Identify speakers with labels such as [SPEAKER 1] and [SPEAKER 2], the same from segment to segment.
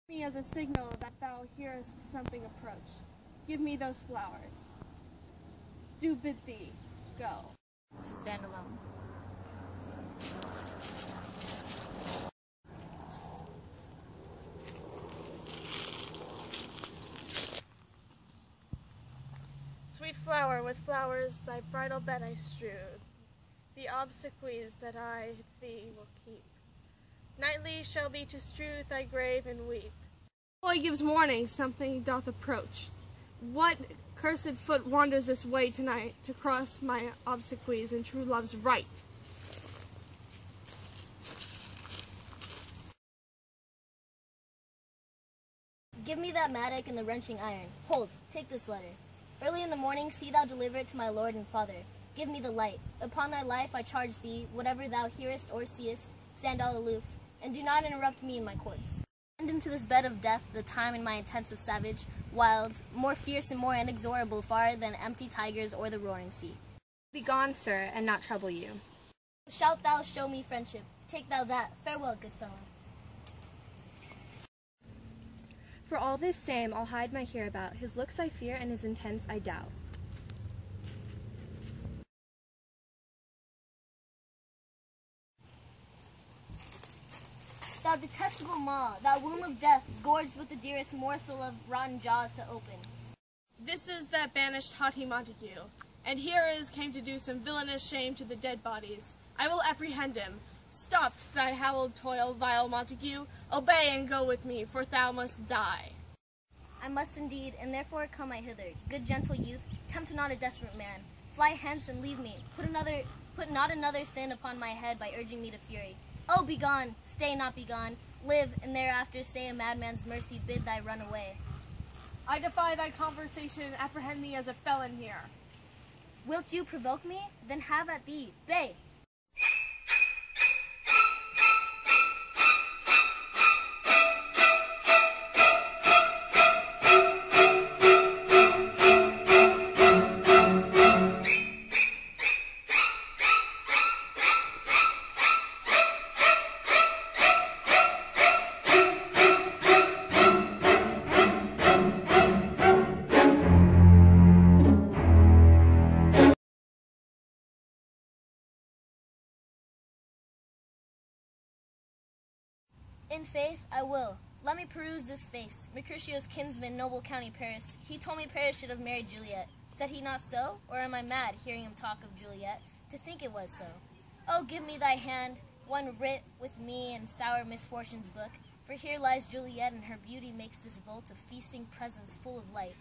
[SPEAKER 1] Me as a signal that thou hearest something approach. Give me those flowers. Do bid thee go.
[SPEAKER 2] To stand alone.
[SPEAKER 1] Sweet flower, with flowers thy bridal bed I strewed, the obsequies that I thee will keep. Nightly shall be to strew thy grave and weep. Boy gives warning something doth approach. What cursed foot wanders this way tonight to cross my obsequies and true love's right?
[SPEAKER 2] Give me that mattock and the wrenching iron. Hold, take this letter. Early in the morning see thou deliver it to my lord and father. Give me the light. Upon thy life I charge thee, whatever thou hearest or seest, stand all aloof, and do not interrupt me in my course. Send into this bed of death the time in my intensive savage, wild, more fierce and more inexorable far than empty tigers or the roaring sea.
[SPEAKER 3] Be gone, sir, and not trouble you.
[SPEAKER 2] Shalt thou show me friendship? Take thou that. Farewell, good fellow.
[SPEAKER 3] For all this same, I'll hide my hereabout. His looks I fear, and his intents I doubt.
[SPEAKER 2] Thou detestable maw, thou womb of death, gorged with the dearest morsel of rotten jaws to open.
[SPEAKER 1] This is that banished haughty Montague, and here is came to do some villainous shame to the dead bodies. I will apprehend him. Stop thy howled toil, vile Montague. Obey and go with me, for thou must die.
[SPEAKER 2] I must indeed, and therefore come I hither. Good gentle youth, tempt not a desperate man. Fly hence and leave me. Put not another sin upon my head by urging me to fury. Oh, begone! Stay not begone. Live, and thereafter stay a madman's mercy bid thy run away.
[SPEAKER 1] I defy thy conversation and apprehend thee as a felon here.
[SPEAKER 2] Wilt you provoke me? Then have at thee. Bay! In faith, I will. Let me peruse this face. Mercutio's kinsman, noble county Paris. He told me Paris should have married Juliet. Said he not so? Or am I mad, hearing him talk of Juliet, to think it was so? Oh, give me thy hand, one writ with me in sour misfortune's book, for here lies Juliet, and her beauty makes this vault a feasting presence full of light.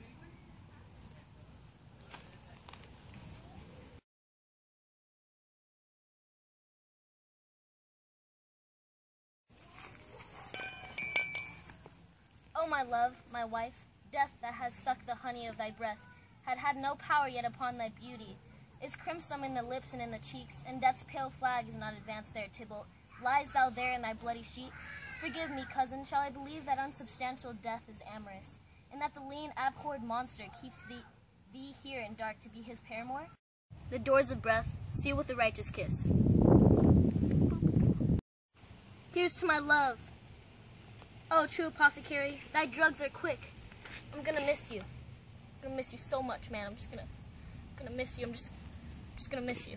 [SPEAKER 2] O my love, my wife, death that has sucked the honey of thy breath, had no power yet upon thy beauty, is crimson in the lips and in the cheeks, and death's pale flag is not advanced there, Tybalt. Lies thou there in thy bloody sheet? Forgive me, cousin, shall I believe that unsubstantial death is amorous, and that the lean, abhorred monster keeps thee here in dark to be his paramour? The doors of breath, seal with a righteous kiss. Here's to my love. Oh, true apothecary, thy drugs are quick. I'm gonna miss you. I'm gonna miss you so much, man. I'm gonna miss you. I'm just gonna miss you.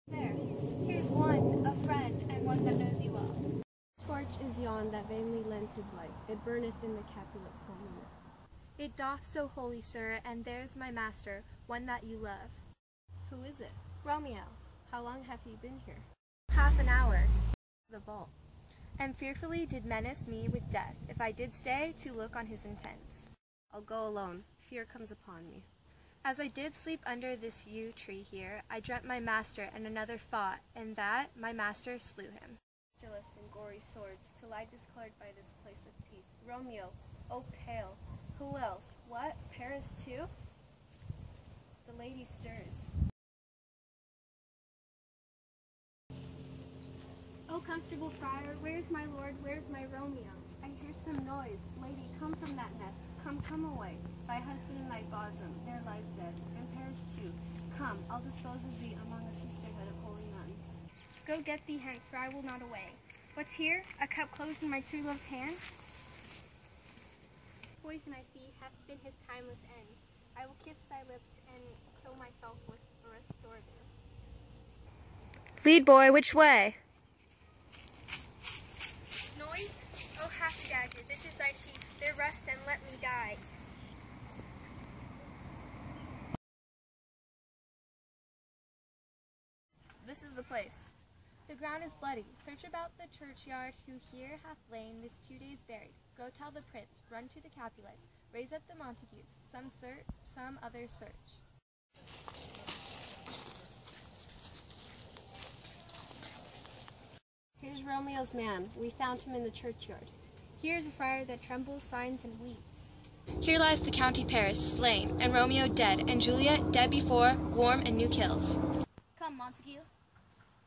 [SPEAKER 4] There, here's one, a friend, and one that knows you well.
[SPEAKER 3] Torch is yon that vainly lends his light. It burneth in the Capulet's home. It doth so holy, sir, and there's my master, one that you love. Who is it? Romeo. How long hath he been here? Half an hour. The vault. And fearfully did menace me with death, if I did stay to look on his intents. I'll go alone. Fear comes upon me. As I did sleep under this yew tree here, I dreamt my master and another fought, and that my master slew him. Stilus and gory swords, till I discolored by this place of peace. Romeo, oh pale. Who else? What? Paris too? The lady stirs.
[SPEAKER 4] O comfortable friar, where's my lord, where's my Romeo? I hear some noise. Lady, come from that nest. Come away. Thy husband in thy bosom, there lies dead, and Paris too. Come, I'll dispose of thee among a sisterhood of holy nuns. Go get thee hence, for I will not away. What's here? A cup closed in my true love's hand? Poison, I see, hath been his timeless end. I will kiss thy lips and kill myself with a restorative.
[SPEAKER 3] Lead boy, which way?
[SPEAKER 4] Noise? Oh, happy dagger, this is thy sheath. There rest and let me die.
[SPEAKER 2] This is the place.
[SPEAKER 3] The ground is bloody. Search about the churchyard, who here hath lain this 2 days buried. Go tell the prince, run to the Capulets, raise up the Montagues, some search, some others search.
[SPEAKER 5] Here's Romeo's man. We found him in the churchyard.
[SPEAKER 3] Here's a friar that trembles, signs, and weeps.
[SPEAKER 6] Here lies the County Paris, slain, and Romeo dead, and Juliet dead before, warm and new killed.
[SPEAKER 2] Come, Montague.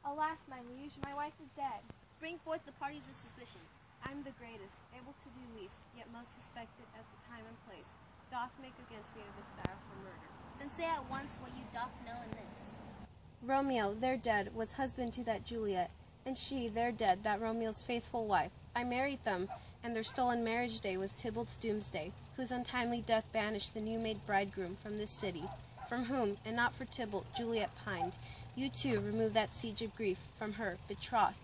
[SPEAKER 3] Alas, my liege, my wife is dead.
[SPEAKER 2] Bring forth the parties of suspicion.
[SPEAKER 5] I'm the greatest, able to do least, yet most suspected as the time and place doth make against me of this direful murder.
[SPEAKER 2] Then say at once what you doth know in this.
[SPEAKER 5] Romeo, their dead, was husband to that Juliet, and she, their dead, that Romeo's faithful wife. I married them, and their stolen marriage day was Tybalt's doomsday, whose untimely death banished the new-made bridegroom from this city, from whom, and not for Tybalt, Juliet pined. You too removed that siege of grief from her, betrothed,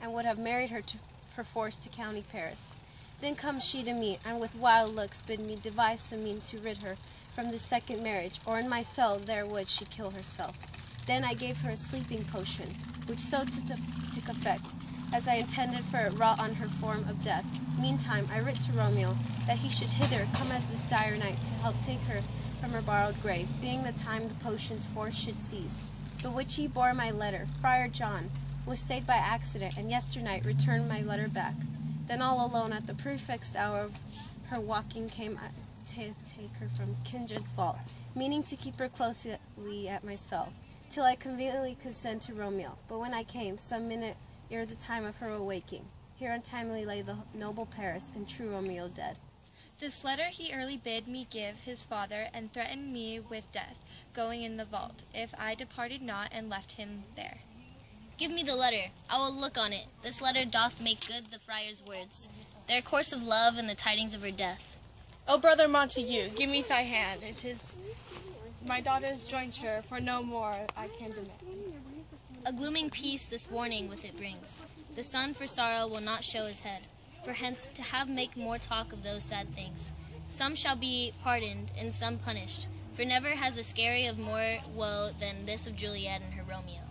[SPEAKER 5] and would have married her perforce to County Paris. Then comes she to me, and with wild looks bid me devise some mean to rid her from this second marriage, or in my cell there would she kill herself. Then I gave her a sleeping potion, which so took effect, as I intended, for it wrought on her form of death. Meantime I writ to Romeo that he should hither come as this dire night to help take her from her borrowed grave, being the time the potion's force should cease. But which he bore my letter, Friar John, was stayed by accident, and yesternight returned my letter back. Then all alone at the prefixed hour of her walking came to take her from kindred's vault, meaning to keep her closely at my cell, till I conveniently could send to Romeo. But when I came, some minute ere the time of her awaking, here untimely lay the noble Paris, and true Romeo dead.
[SPEAKER 6] This letter he early bid me give his father, and threatened me with death, going in the vault, if I departed not and left him there.
[SPEAKER 2] Give me the letter. I will look on it. This letter doth make good the friar's words, their course of love and the tidings of her death.
[SPEAKER 1] O brother Montague, give me thy hand. It is my daughter's jointure, for no more I can demand.
[SPEAKER 2] A glooming peace this warning with it brings. The sun for sorrow will not show his head, for hence to have make more talk of those sad things. Some shall be pardoned, and some punished, for never has a scary of more woe than this of Juliet and her Romeo.